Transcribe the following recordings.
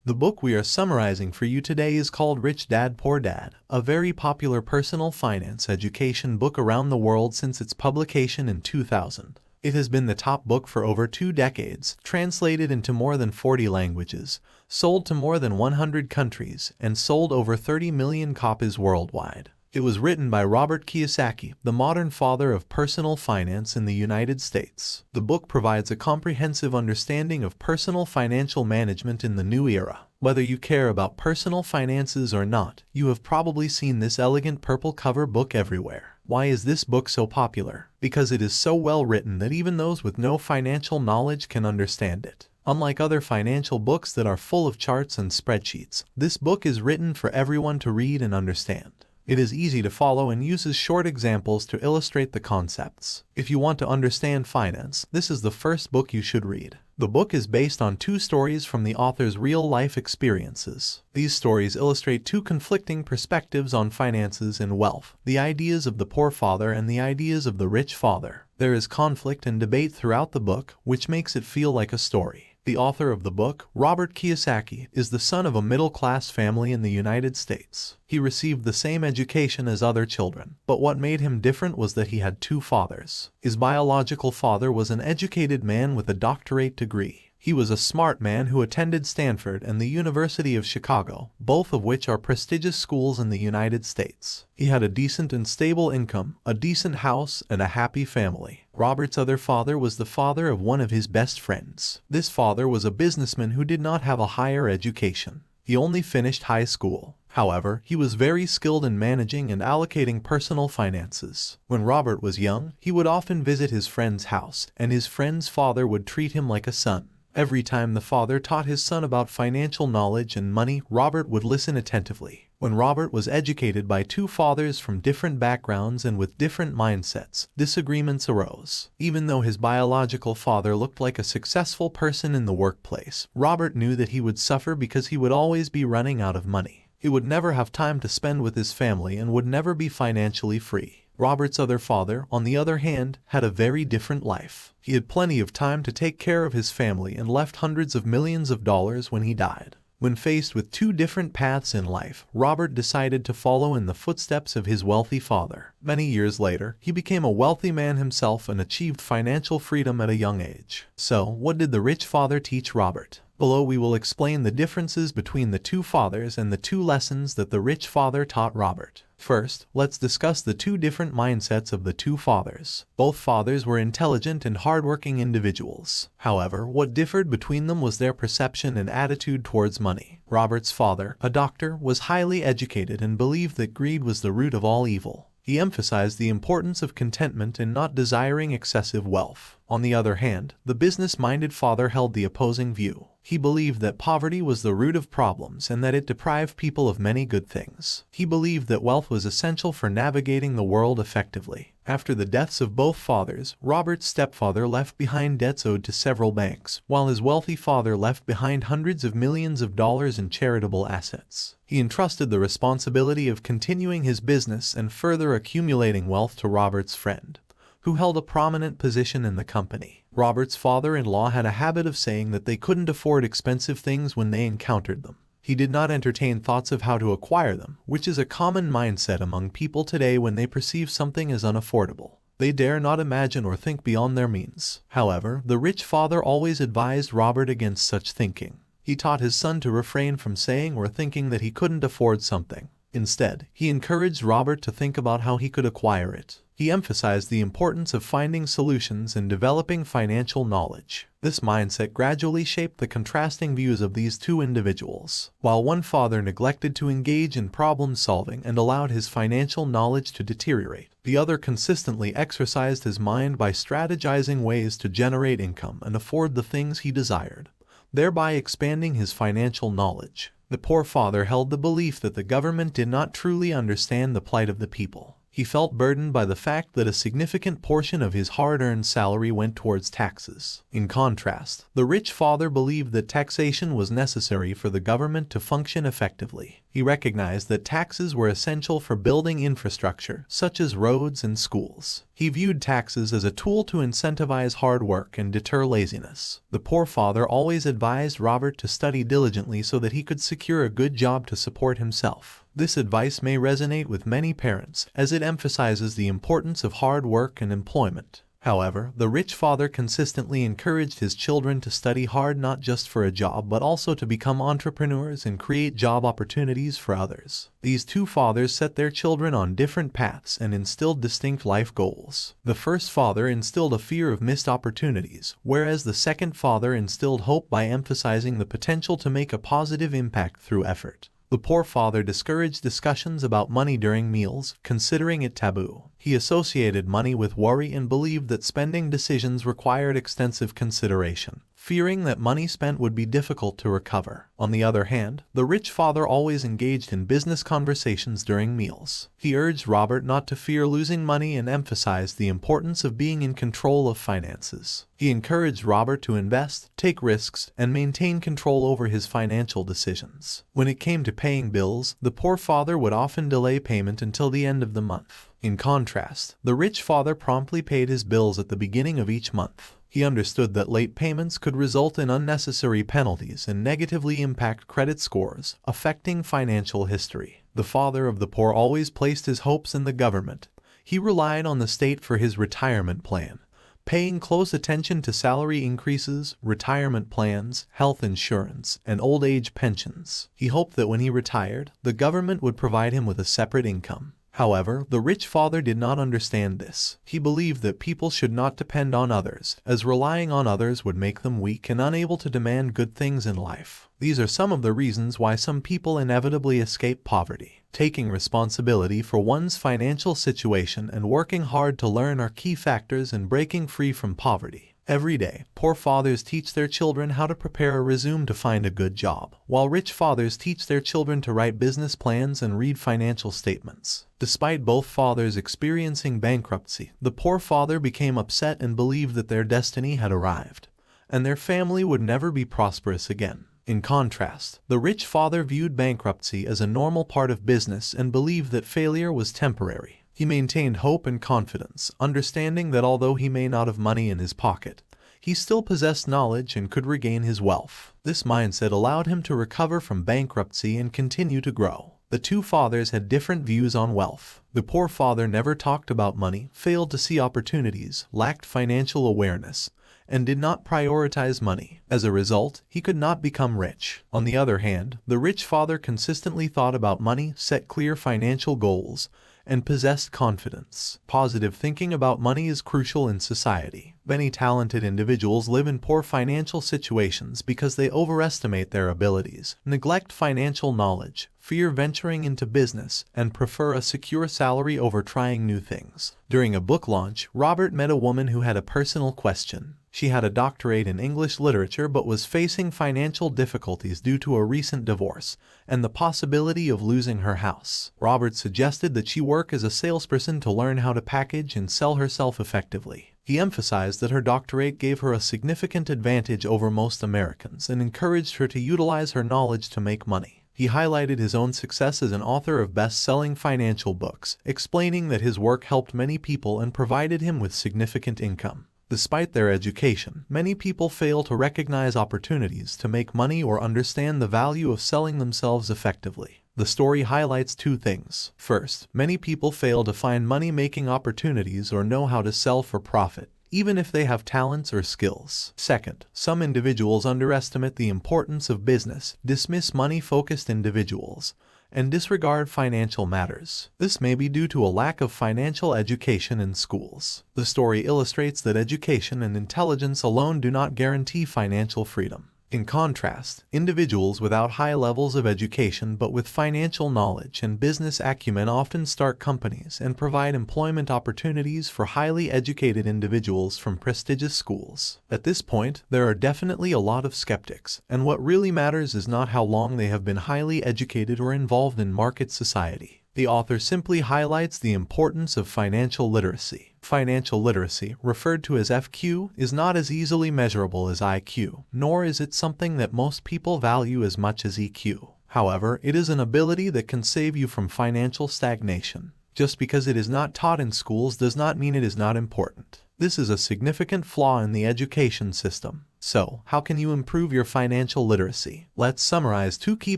The book we are summarizing for you today is called Rich Dad Poor Dad, a very popular personal finance education book around the world since its publication in 2000. It has been the top book for over 2 decades, translated into more than 40 languages, sold to more than 100 countries, and sold over 30 million copies worldwide. It was written by Robert Kiyosaki, the modern father of personal finance in the United States. The book provides a comprehensive understanding of personal financial management in the new era. Whether you care about personal finances or not, you have probably seen this elegant purple cover book everywhere. Why is this book so popular? Because it is so well written that even those with no financial knowledge can understand it. Unlike other financial books that are full of charts and spreadsheets, this book is written for everyone to read and understand. It is easy to follow and uses short examples to illustrate the concepts. If you want to understand finance, this is the first book you should read. The book is based on 2 stories from the author's real-life experiences. These stories illustrate 2 conflicting perspectives on finances and wealth, the ideas of the poor father and the ideas of the rich father. There is conflict and debate throughout the book, which makes it feel like a story. The author of the book, Robert Kiyosaki, is the son of a middle-class family in the United States. He received the same education as other children, but what made him different was that he had 2 fathers. His biological father was an educated man with a doctorate degree. He was a smart man who attended Stanford and the University of Chicago, both of which are prestigious schools in the United States. He had a decent and stable income, a decent house, and a happy family. Robert's other father was the father of one of his best friends. This father was a businessman who did not have a higher education. He only finished high school. However, he was very skilled in managing and allocating personal finances. When Robert was young, he would often visit his friend's house, and his friend's father would treat him like a son. Every time the father taught his son about financial knowledge and money, Robert would listen attentively. When Robert was educated by 2 fathers from different backgrounds and with different mindsets, disagreements arose. Even though his biological father looked like a successful person in the workplace, Robert knew that he would suffer because he would always be running out of money. He would never have time to spend with his family and would never be financially free. Robert's other father, on the other hand, had a very different life. He had plenty of time to take care of his family and left hundreds of millions of dollars when he died. When faced with 2 different paths in life, Robert decided to follow in the footsteps of his wealthy father. Many years later, he became a wealthy man himself and achieved financial freedom at a young age. So, what did the rich father teach Robert? Below we will explain the differences between the 2 fathers and the 2 lessons that the rich father taught Robert. First, let's discuss the 2 different mindsets of the 2 fathers. Both fathers were intelligent and hardworking individuals. However, what differed between them was their perception and attitude towards money. Robert's father, a doctor, was highly educated and believed that greed was the root of all evil. He emphasized the importance of contentment and not desiring excessive wealth. On the other hand, the business-minded father held the opposing view. He believed that poverty was the root of problems and that it deprived people of many good things. He believed that wealth was essential for navigating the world effectively. After the deaths of both fathers, Robert's stepfather left behind debts owed to several banks, while his wealthy father left behind hundreds of millions of dollars in charitable assets. He entrusted the responsibility of continuing his business and further accumulating wealth to Robert's friend, who held a prominent position in the company. Robert's father-in-law had a habit of saying that they couldn't afford expensive things when they encountered them. He did not entertain thoughts of how to acquire them, which is a common mindset among people today when they perceive something as unaffordable. They dare not imagine or think beyond their means. However, the rich father always advised Robert against such thinking. He taught his son to refrain from saying or thinking that he couldn't afford something. Instead, he encouraged Robert to think about how he could acquire it. He emphasized the importance of finding solutions and developing financial knowledge. This mindset gradually shaped the contrasting views of these 2 individuals. While one father neglected to engage in problem solving and allowed his financial knowledge to deteriorate, the other consistently exercised his mind by strategizing ways to generate income and afford the things he desired, thereby expanding his financial knowledge. The poor father held the belief that the government did not truly understand the plight of the people. He felt burdened by the fact that a significant portion of his hard-earned salary went towards taxes. In contrast, the rich father believed that taxation was necessary for the government to function effectively. He recognized that taxes were essential for building infrastructure, such as roads and schools. He viewed taxes as a tool to incentivize hard work and deter laziness. The poor father always advised Robert to study diligently so that he could secure a good job to support himself. This advice may resonate with many parents, as it emphasizes the importance of hard work and employment. However, the rich father consistently encouraged his children to study hard not just for a job but also to become entrepreneurs and create job opportunities for others. These two fathers set their children on different paths and instilled distinct life goals. The first father instilled a fear of missed opportunities, whereas the second father instilled hope by emphasizing the potential to make a positive impact through effort. The poor father discouraged discussions about money during meals, considering it taboo. He associated money with worry and believed that spending decisions required extensive consideration, fearing that money spent would be difficult to recover. On the other hand, the rich father always engaged in business conversations during meals. He urged Robert not to fear losing money and emphasized the importance of being in control of finances. He encouraged Robert to invest, take risks, and maintain control over his financial decisions. When it came to paying bills, the poor father would often delay payment until the end of the month. In contrast, the rich father promptly paid his bills at the beginning of each month. He understood that late payments could result in unnecessary penalties and negatively impact credit scores, affecting financial history. The father of the poor always placed his hopes in the government. He relied on the state for his retirement plan, paying close attention to salary increases, retirement plans, health insurance, and old age pensions. He hoped that when he retired, the government would provide him with a separate income. However, the rich father did not understand this. He believed that people should not depend on others, as relying on others would make them weak and unable to demand good things in life. These are some of the reasons why some people inevitably escape poverty. Taking responsibility for one's financial situation and working hard to learn are key factors in breaking free from poverty. Every day, poor fathers teach their children how to prepare a resume to find a good job, while rich fathers teach their children to write business plans and read financial statements. Despite both fathers experiencing bankruptcy, the poor father became upset and believed that their destiny had arrived, and their family would never be prosperous again. In contrast, the rich father viewed bankruptcy as a normal part of business and believed that failure was temporary. He maintained hope and confidence, understanding that although he may not have money in his pocket, he still possessed knowledge and could regain his wealth. This mindset allowed him to recover from bankruptcy and continue to grow. The two fathers had different views on wealth. The poor father never talked about money, failed to see opportunities, lacked financial awareness, and did not prioritize money. As a result, he could not become rich. On the other hand, the rich father consistently thought about money, set clear financial goals, and possessed confidence. Positive thinking about money is crucial in society. Many talented individuals live in poor financial situations because they overestimate their abilities, neglect financial knowledge, fear venturing into business, and prefer a secure salary over trying new things. During a book launch, Robert met a woman who had a personal question. She had a doctorate in English literature but was facing financial difficulties due to a recent divorce and the possibility of losing her house. Robert suggested that she work as a salesperson to learn how to package and sell herself effectively. He emphasized that her doctorate gave her a significant advantage over most Americans and encouraged her to utilize her knowledge to make money. He highlighted his own success as an author of best-selling financial books, explaining that his work helped many people and provided him with significant income. Despite their education, many people fail to recognize opportunities to make money or understand the value of selling themselves effectively. The story highlights two things. First, many people fail to find money-making opportunities or know how to sell for profit, even if they have talents or skills. Second, some individuals underestimate the importance of business, dismiss money-focused individuals, and disregard financial matters. This may be due to a lack of financial education in schools. The story illustrates that education and intelligence alone do not guarantee financial freedom. In contrast, individuals without high levels of education but with financial knowledge and business acumen often start companies and provide employment opportunities for highly educated individuals from prestigious schools. At this point, there are definitely a lot of skeptics, and what really matters is not how long they have been highly educated or involved in market society. The author simply highlights the importance of financial literacy. Financial literacy, referred to as FQ, is not as easily measurable as IQ, nor is it something that most people value as much as EQ. However, it is an ability that can save you from financial stagnation. Just because it is not taught in schools does not mean it is not important. This is a significant flaw in the education system. So, how can you improve your financial literacy? Let's summarize 2 key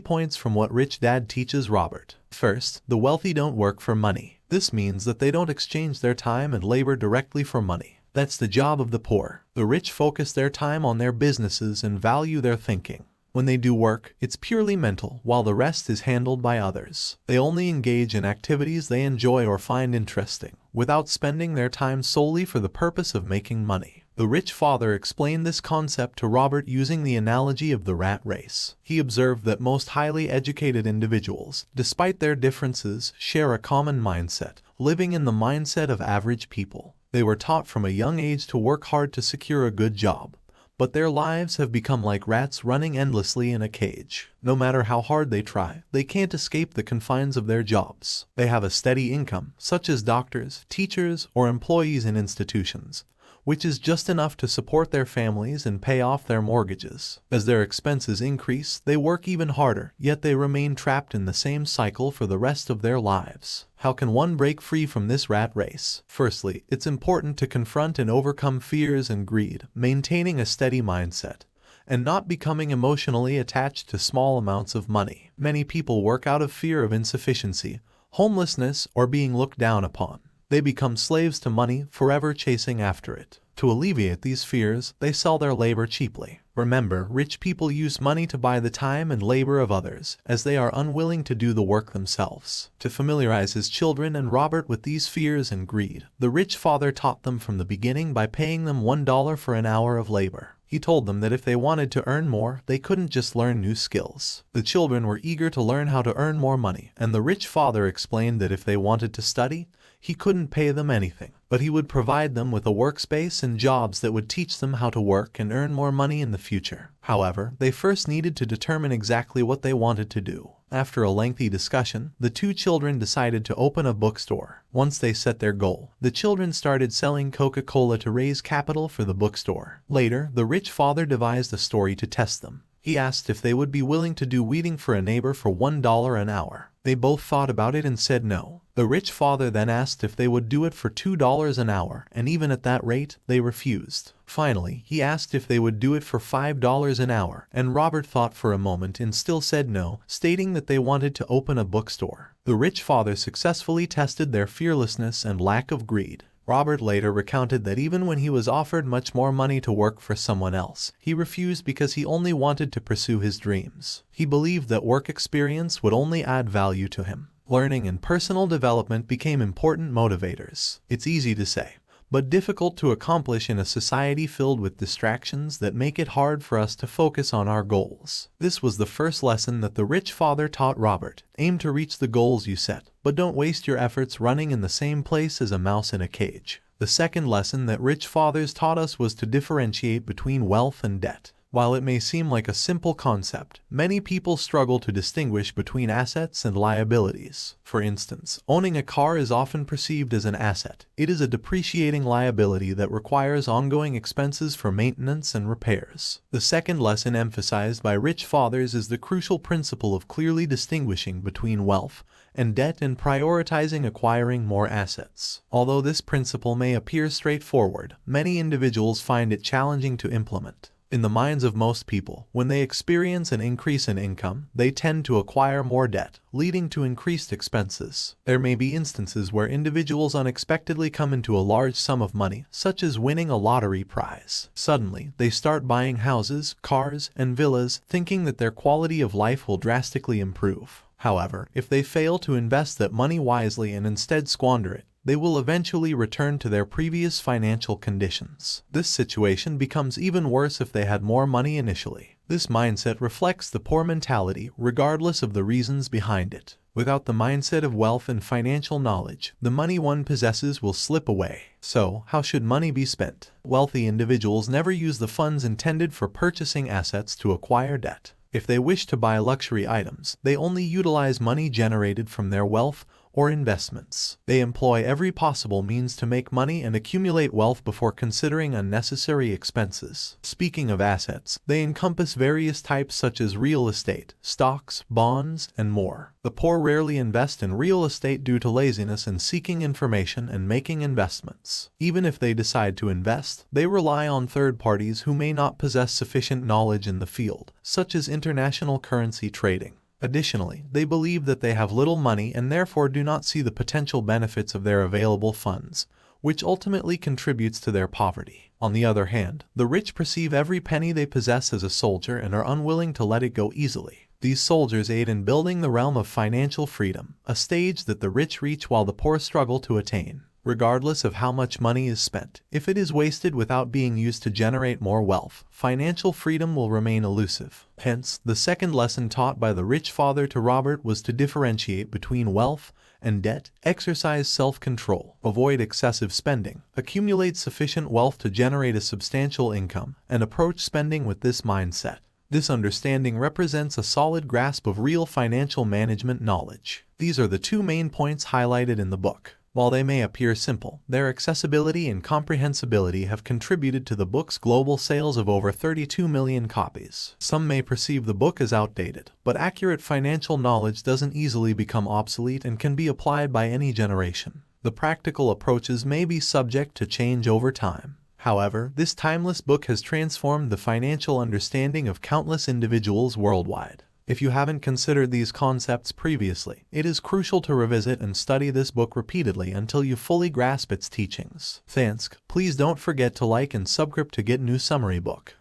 points from what Rich Dad teaches Robert. First, the wealthy don't work for money. This means that they don't exchange their time and labor directly for money. That's the job of the poor. The rich focus their time on their businesses and value their thinking. When they do work, it's purely mental, while the rest is handled by others. They only engage in activities they enjoy or find interesting, without spending their time solely for the purpose of making money. The rich father explained this concept to Robert using the analogy of the rat race. He observed that most highly educated individuals, despite their differences, share a common mindset, living in the mindset of average people. They were taught from a young age to work hard to secure a good job. But their lives have become like rats running endlessly in a cage. No matter how hard they try, they can't escape the confines of their jobs. They have a steady income, such as doctors, teachers, or employees in institutions, which is just enough to support their families and pay off their mortgages. As their expenses increase, they work even harder, yet they remain trapped in the same cycle for the rest of their lives. How can one break free from this rat race? Firstly, it's important to confront and overcome fears and greed, maintaining a steady mindset, and not becoming emotionally attached to small amounts of money. Many people work out of fear of insufficiency, homelessness, or being looked down upon. They become slaves to money, forever chasing after it. To alleviate these fears, they sell their labor cheaply. Remember, rich people use money to buy the time and labor of others, as they are unwilling to do the work themselves. To familiarize his children and Robert with these fears and greed, the rich father taught them from the beginning by paying them $1 for an hour of labor. He told them that if they wanted to earn more, they couldn't just learn new skills. The children were eager to learn how to earn more money, and the rich father explained that if they wanted to study, he couldn't pay them anything, but he would provide them with a workspace and jobs that would teach them how to work and earn more money in the future. However, they first needed to determine exactly what they wanted to do. After a lengthy discussion, the 2 children decided to open a bookstore. Once they set their goal, the children started selling Coca-Cola to raise capital for the bookstore. Later, the rich father devised a story to test them. He asked if they would be willing to do weeding for a neighbor for $1 an hour. They both thought about it and said no. The rich father then asked if they would do it for $2 an hour, and even at that rate, they refused. Finally, he asked if they would do it for $5 an hour, and Robert thought for a moment and still said no, stating that they wanted to open a bookstore. The rich father successfully tested their fearlessness and lack of greed. Robert later recounted that even when he was offered much more money to work for someone else, he refused because he only wanted to pursue his dreams. He believed that work experience would only add value to him. Learning and personal development became important motivators. It's easy to say, but difficult to accomplish in a society filled with distractions that make it hard for us to focus on our goals. This was the first lesson that the rich father taught Robert. Aim to reach the goals you set, but don't waste your efforts running in the same place as a mouse in a cage. The second lesson that rich fathers taught us was to differentiate between wealth and debt. While it may seem like a simple concept, many people struggle to distinguish between assets and liabilities. For instance, owning a car is often perceived as an asset. It is a depreciating liability that requires ongoing expenses for maintenance and repairs. The second lesson emphasized by rich fathers is the crucial principle of clearly distinguishing between wealth and debt and prioritizing acquiring more assets. Although this principle may appear straightforward, many individuals find it challenging to implement. In the minds of most people, when they experience an increase in income, they tend to acquire more debt, leading to increased expenses. There may be instances where individuals unexpectedly come into a large sum of money, such as winning a lottery prize. Suddenly, they start buying houses, cars, and villas, thinking that their quality of life will drastically improve. However, if they fail to invest that money wisely and instead squander it, they will eventually return to their previous financial conditions. This situation becomes even worse if they had more money initially. This mindset reflects the poor mentality, regardless of the reasons behind it. Without the mindset of wealth and financial knowledge, the money one possesses will slip away. So, how should money be spent? Wealthy individuals never use the funds intended for purchasing assets to acquire debt. If they wish to buy luxury items, they only utilize money generated from their wealth or investments. They employ every possible means to make money and accumulate wealth before considering unnecessary expenses. Speaking of assets, they encompass various types such as real estate, stocks, bonds, and more. The poor rarely invest in real estate due to laziness and seeking information and making investments. Even if they decide to invest, they rely on third parties who may not possess sufficient knowledge in the field, such as international currency trading. Additionally, they believe that they have little money and therefore do not see the potential benefits of their available funds, which ultimately contributes to their poverty. On the other hand, the rich perceive every penny they possess as a soldier and are unwilling to let it go easily. These soldiers aid in building the realm of financial freedom, a stage that the rich reach while the poor struggle to attain. Regardless of how much money is spent, if it is wasted without being used to generate more wealth, financial freedom will remain elusive. Hence, the second lesson taught by the rich father to Robert was to differentiate between wealth and debt, exercise self-control, avoid excessive spending, accumulate sufficient wealth to generate a substantial income, and approach spending with this mindset. This understanding represents a solid grasp of real financial management knowledge. These are the two main points highlighted in the book. While they may appear simple, their accessibility and comprehensibility have contributed to the book's global sales of over 32 million copies. Some may perceive the book as outdated, but accurate financial knowledge doesn't easily become obsolete and can be applied by any generation. The practical approaches may be subject to change over time. However, this timeless book has transformed the financial understanding of countless individuals worldwide. If you haven't considered these concepts previously, it is crucial to revisit and study this book repeatedly until you fully grasp its teachings. Thanks. Please don't forget to like and subscribe to get new summary book.